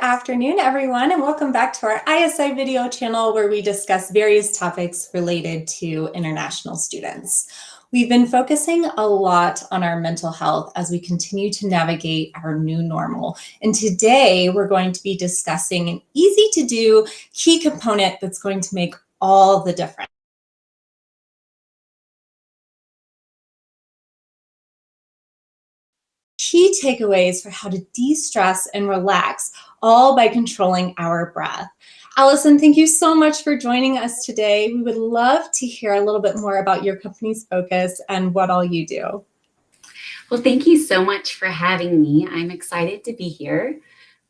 afternoon, everyone, and welcome back to our ISI video channel where we discuss various topics related to international students. We've been focusing a lot on our mental health as we continue to navigate our new normal. And today we're going to be discussing an easy to do key component that's going to make all the difference. Key takeaways for how to de-stress and relax, all by controlling our breath. Alison, thank you so much for joining us today. We would love to hear a little bit more about your company's focus and what all you do. Well, thank you so much for having me. I'm excited to be here.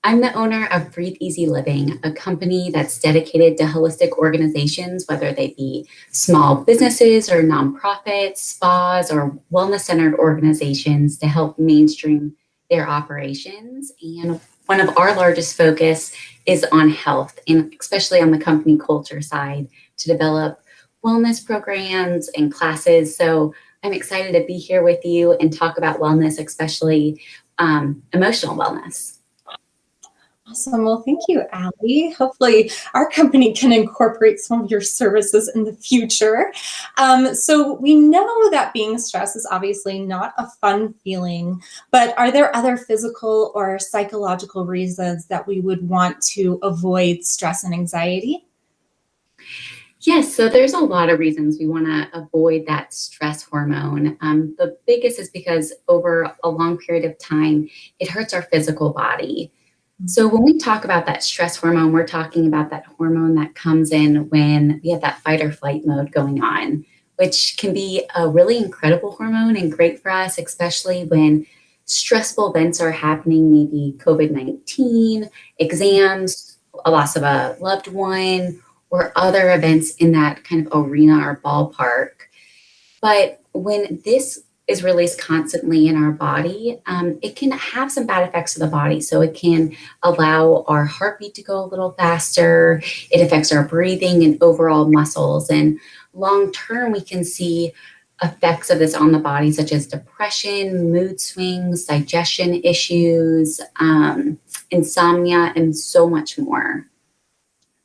I'm the owner of Breathe Easy Living, a company that's dedicated to holistic organizations, whether they be small businesses or nonprofits, spas, or wellness-centered organizations to help mainstream their operations. And one of our largest focus is on health, and especially on the company culture side, to develop wellness programs and classes. So I'm excited to be here with you and talk about wellness, especially emotional wellness. Awesome. Well, thank you, Allie. Hopefully our company can incorporate some of your services in the future. So we know that being stressed is obviously not a fun feeling, but are there other physical or psychological reasons that we would want to avoid stress and anxiety? Yes, so there's a lot of reasons we want to avoid that stress hormone. The biggest is because over a long period of time, it hurts our physical body. So when we talk about that stress hormone, we're talking about that hormone that comes in when we have that fight or flight mode going on, which can be a really incredible hormone and great for us, especially when stressful events are happening, maybe COVID-19, exams, a loss of a loved one, or other events in that kind of arena or ballpark. But when this is released constantly in our body, it can have some bad effects to the body. So it can allow our heartbeat to go a little faster. It affects our breathing and overall muscles. And long term, we can see effects of this on the body, such as depression, mood swings, digestion issues, insomnia, and so much more.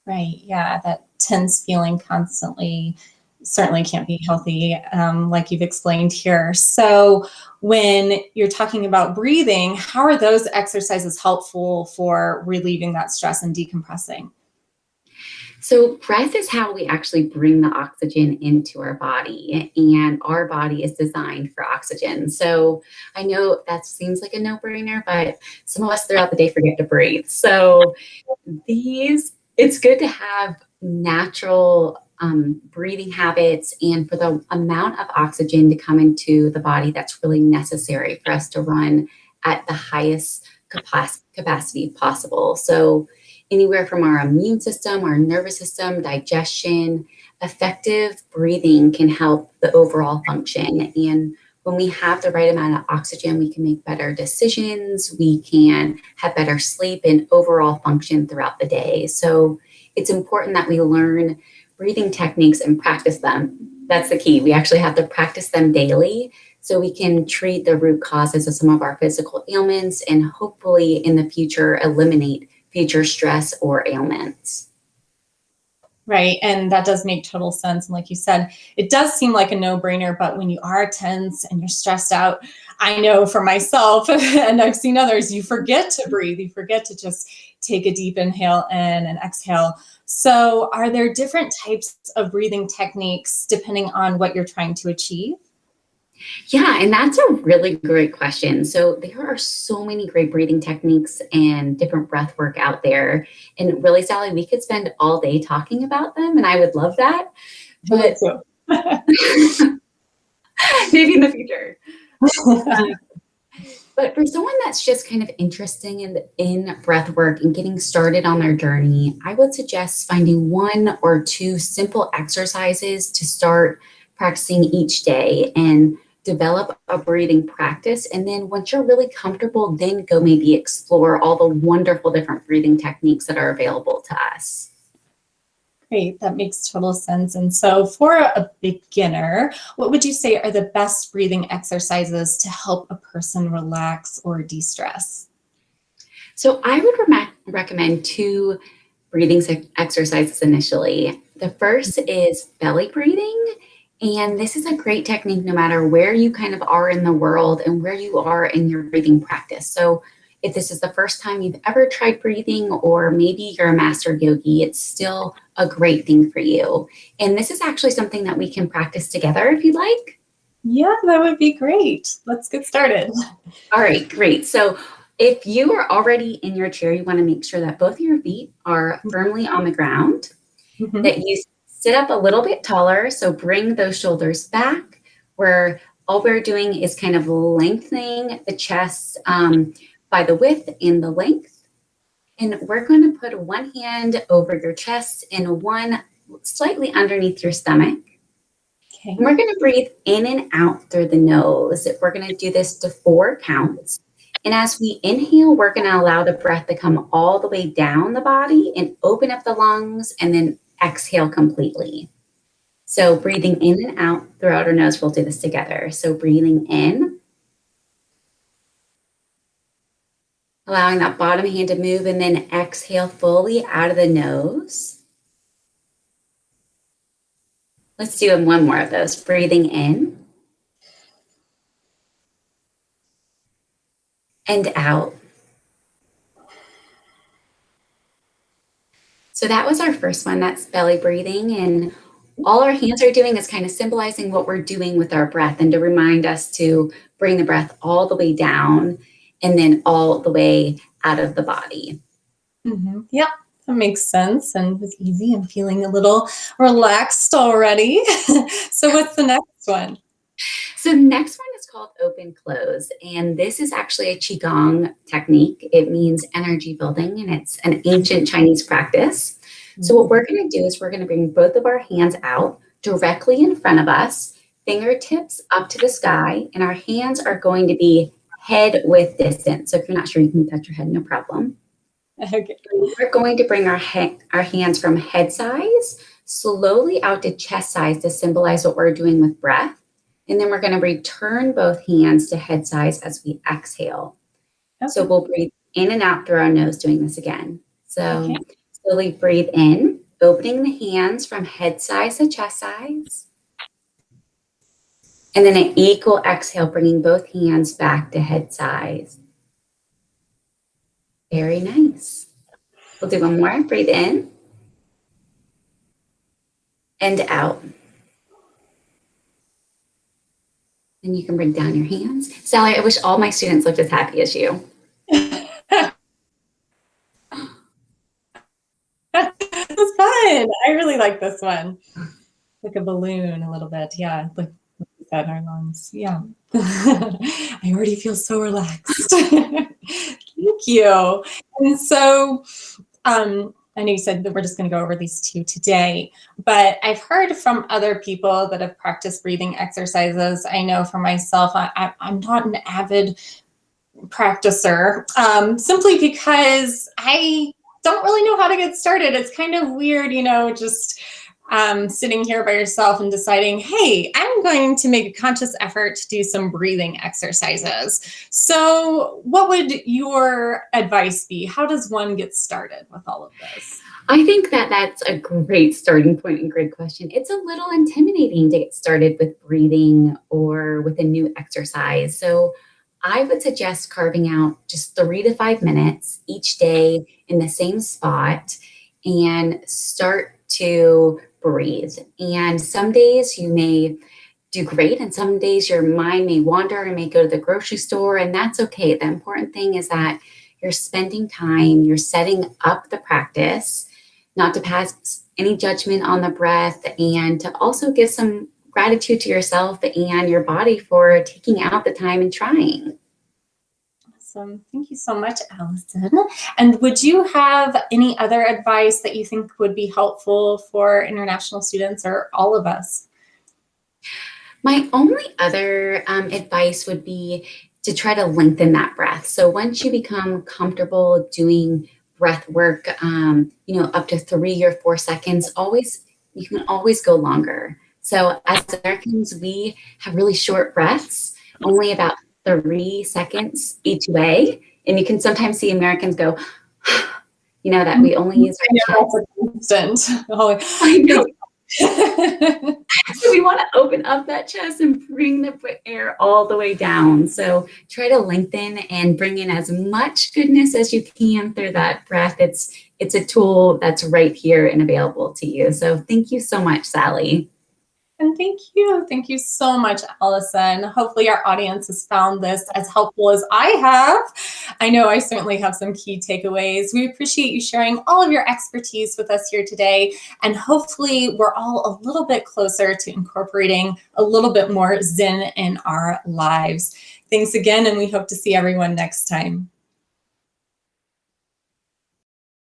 Right. Yeah, that tense feeling constantly certainly can't be healthy, like you've explained here. So when you're talking about breathing, how are those exercises helpful for relieving that stress and decompressing? So breath is how we actually bring the oxygen into our body, and our body is designed for oxygen. So I know that seems like a no-brainer, but some of us throughout the day forget to breathe. So it's good to have natural breathing habits, and for the amount of oxygen to come into the body that's really necessary for us to run at the highest capacity possible. So anywhere from our immune system, our nervous system, digestion, effective breathing can help the overall function. And when we have the right amount of oxygen, we can make better decisions, we can have better sleep and overall function throughout the day. So it's important that we learn breathing techniques and practice them. That's the key. We actually have to practice them daily so we can treat the root causes of some of our physical ailments and hopefully in the future eliminate future stress or ailments. Right. And that does make total sense. And like you said, it does seem like a no-brainer, but when you are tense and you're stressed out, I know for myself, and I've seen others, you forget to breathe. You forget to just take a deep inhale in and exhale. So are there different types of breathing techniques depending on what you're trying to achieve? Yeah, and that's a really great question. So there are so many great breathing techniques and different breath work out there. And really, Sally, we could spend all day talking about them, and I would love that. But maybe in the future. But for someone that's just kind of interested in breath work and getting started on their journey, I would suggest finding one or two simple exercises to start practicing each day and develop a breathing practice. And then once you're really comfortable, then go maybe explore all the wonderful different breathing techniques that are available to us. Great, that makes total sense. And so for a beginner, what would you say are the best breathing exercises to help a person relax or de-stress? So I would recommend two breathing exercises initially. The first is belly breathing. And this is a great technique no matter where you kind of are in the world and where you are in your breathing practice. So if this is the first time you've ever tried breathing, or maybe you're a master yogi, it's still a great thing for you. And this is actually something that we can practice together if you'd like. Yeah, that would be great. Let's get started. All right, great. So if you are already in your chair, you want to make sure that both of your feet are firmly on the ground, that you sit up a little bit taller. So bring those shoulders back, where all we're doing is kind of lengthening the chest by the width and the length. And we're going to put one hand over your chest and one slightly underneath your stomach. Okay. And we're going to breathe in and out through the nose. We're going to do this to 4 counts. And as we inhale, we're going to allow the breath to come all the way down the body and open up the lungs, and then exhale completely. So breathing in and out throughout our nose, we'll do this together. So breathing in, allowing that bottom hand to move, and then exhale fully out of the nose. Let's do one more of those. Breathing in and out. So that was our first one. That's belly breathing. And all our hands are doing is kind of symbolizing what we're doing with our breath, and to remind us to bring the breath all the way down and then all the way out of the body. Yep, that makes sense. And it was easy. I'm feeling a little relaxed already. So what's the next one? So the next one is called open close. And this is actually a Qigong technique. It means energy building, and it's an ancient Chinese practice. So what we're going to do is we're going to bring both of our hands out directly in front of us, fingertips up to the sky, and our hands are going to be head width distance. So if you're not sure, you can touch your head, no problem. Okay. We're going to bring our hands from head size slowly out to chest size to symbolize what we're doing with breath. And then we're going to return both hands to head size as we exhale. Okay. So we'll breathe in and out through our nose doing this again. So slowly breathe in, opening the hands from head size to chest size. And then an equal exhale, bringing both hands back to head size. Very nice. We'll do one more. Breathe in and out. And you can bring down your hands. Sally, I wish all my students looked as happy as you. It was fun. I really like this one. Like a balloon a little bit. Yeah, like that in our lungs. Yeah. I already feel so relaxed. Thank you. And so I know you said that we're just going to go over these two today, but I've heard from other people that have practiced breathing exercises. I know for myself, I'm not an avid practicer, simply because I don't really know how to get started. It's kind of weird, just sitting here by yourself and deciding, hey, I'm going to make a conscious effort to do some breathing exercises. So what would your advice be? How does one get started with all of this? I think that that's a great starting point and great question. It's a little intimidating to get started with breathing or with a new exercise. So I would suggest carving out just 3 to 5 minutes each day in the same spot and start to breathe. And some days you may do great, and some days your mind may wander and may go to the grocery store, and that's okay. The important thing is that you're spending time, you're setting up the practice, not to pass any judgment on the breath, and to also give some gratitude to yourself and your body for taking out the time and trying. Awesome. Thank you so much, Allison. And would you have any other advice that you think would be helpful for international students or all of us? My only other advice would be to try to lengthen that breath. So once you become comfortable doing breath work, up to 3 or 4 seconds, you can always go longer. So as Americans, we have really short breaths, only about 3 seconds each way. And you can sometimes see Americans go that we only use I our chest. know that's a constant. Oh, I know. So we want to open up that chest and bring the air all the way down. So try to lengthen and bring in as much goodness as you can through that breath. It's a tool that's right here and available to you. So thank you so much, Sally. And thank you. Thank you so much, Allison. Hopefully our audience has found this as helpful as I have. I know I certainly have some key takeaways. We appreciate you sharing all of your expertise with us here today. And hopefully we're all a little bit closer to incorporating a little bit more Zen in our lives. Thanks again, and we hope to see everyone next time.